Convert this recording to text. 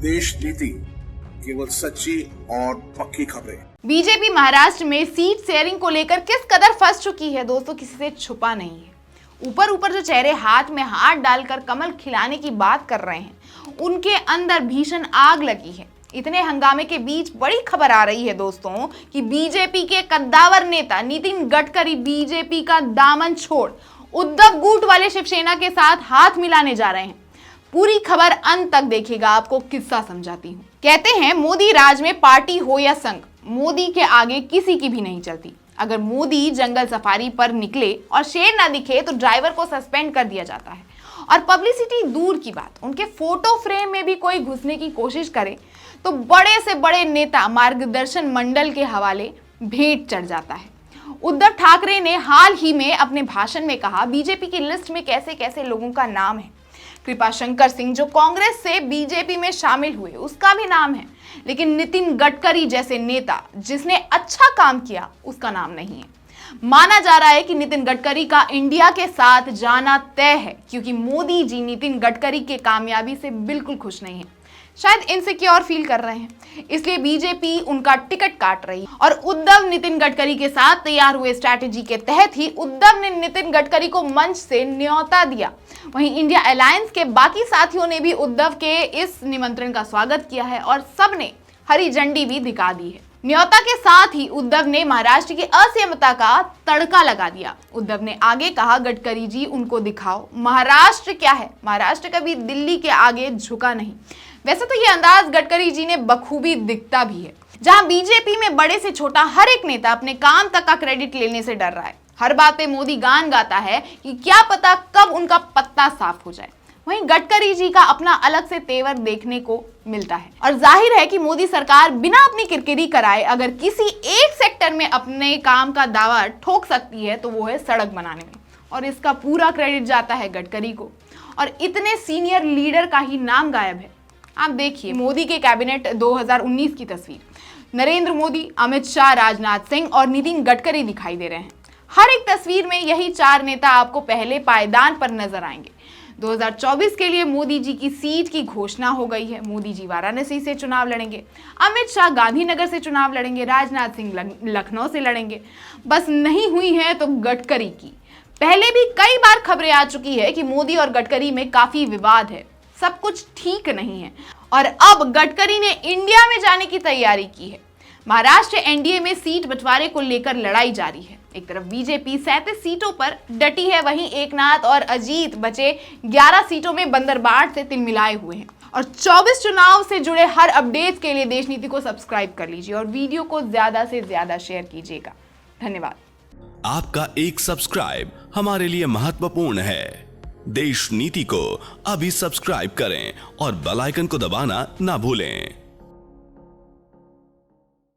देश नीति, केवल सच्ची और पक्की खबरें। बीजेपी महाराष्ट्र में सीट शेयरिंग को लेकर किस कदर फंस चुकी है दोस्तों, किसी से छुपा नहीं है। ऊपर जो चेहरे हाथ में हाथ डालकर कमल खिलाने की बात कर रहे हैं, उनके अंदर भीषण आग लगी है। इतने हंगामे के बीच बड़ी खबर आ रही है दोस्तों कि बीजेपी के कद्दावर नेता नितिन गडकरी बीजेपी का दामन छोड़ उद्धव गुट वाले शिवसेना के साथ हाथ मिलाने जा रहे हैं। पूरी खबर अंत तक देखिएगा, आपको किस्सा समझाती हूँ। कहते हैं मोदी राज में पार्टी हो या संघ, मोदी के आगे किसी की भी नहीं चलती। अगर मोदी जंगल सफारी पर निकले और शेर ना दिखे तो ड्राइवर को सस्पेंड कर दिया जाता है। और पब्लिसिटी दूर की बात, उनके फोटो फ्रेम में भी कोई घुसने की कोशिश करे तो बड़े से बड़े नेता मार्गदर्शन मंडल के हवाले भेंट चढ़ जाता है। उद्धव ठाकरे ने हाल ही में अपने भाषण में कहा, बीजेपी की लिस्ट में कैसे कैसे लोगों का नाम है। कृपाशंकर सिंह जो कांग्रेस से बीजेपी में शामिल हुए, उसका भी नाम है, लेकिन नितिन गडकरी जैसे नेता जिसने अच्छा काम किया, उसका नाम नहीं है। माना जा रहा है कि नितिन गडकरी का इंडिया के साथ जाना तय है, क्योंकि मोदी जी नितिन गडकरी के कामयाबी से बिल्कुल खुश नहीं है। शायद इनसिक्योर फील कर रहे हैं, इसलिए बीजेपी उनका टिकट काट रही है। और उद्धव नितिन गडकरी के साथ तैयार हुए स्ट्रैटेजी के तहत ही उद्धव ने नितिन गडकरी को मंच से न्योता दिया। वहीं इंडिया अलायंस के बाकी साथियों ने भी उद्धव के इस निमंत्रण का स्वागत किया है और सबने हरी झंडी भी दिखा दी है। न्योता के साथ ही उद्धव ने महाराष्ट्र की असहमता का तड़का लगा दिया। उद्धव ने आगे कहा, गडकरी जी उनको दिखाओ महाराष्ट्र क्या है, महाराष्ट्र कभी दिल्ली के आगे झुका नहीं। वैसे तो ये अंदाज गडकरी जी ने बखूबी दिखता भी है। जहां बीजेपी में बड़े से छोटा हर एक नेता अपने काम तक का क्रेडिट लेने से डर रहा है। हर बात पे मोदी गान गाता है कि क्या पता कब उनका पत्ता साफ हो जाए। वहीं गडकरी जी का अपना अलग से तेवर देखने को मिलता है। और जाहिर है कि मोदी सरकार बिना अपनी किरकिरी कराए अगर किसी एक सेक्टर में अपने काम का दावा ठोक सकती है तो वो है सड़क बनाने में, और इसका पूरा क्रेडिट जाता है गडकरी को। और इतने सीनियर लीडर का ही नाम गायब है। आप देखिए मोदी के कैबिनेट 2019 की तस्वीर, नरेंद्र मोदी, अमित शाह, राजनाथ सिंह और नितिन गडकरी दिखाई दे रहे हैं। हर एक तस्वीर में यही चार नेता आपको पहले पायदान पर नजर आएंगे। 2024 के लिए मोदी जी की सीट की घोषणा हो गई है। मोदी जी वाराणसी से चुनाव लड़ेंगे, अमित शाह गांधीनगर से चुनाव लड़ेंगे, राजनाथ सिंह लखनऊ से लड़ेंगे। बस नहीं हुई है तो गडकरी की। पहले भी कई बार खबरें आ चुकी है कि मोदी और गडकरी में काफी विवाद है, सब कुछ ठीक नहीं है। और अब गडकरी ने इंडिया में जाने की तैयारी की है। महाराष्ट्र एनडीए में सीट बंटवारे को लेकर लड़ाई जारी है। एक तरफ बीजेपी 37 सीटों पर डटी है, वहीं एकनाथ और अजीत बचे 11 सीटों में बंदरबाट से तिलमिलाए हुए हैं। और 24 चुनाव से जुड़े हर अपडेट के लिए देश नीति को सब्सक्राइब कर लीजिए और वीडियो को ज्यादा से ज्यादा शेयर कीजिएगा। धन्यवाद। आपका एक सब्सक्राइब हमारे लिए महत्वपूर्ण है। देश नीति को अभी सब्सक्राइब करें और बेल आइकन को दबाना ना भूलें।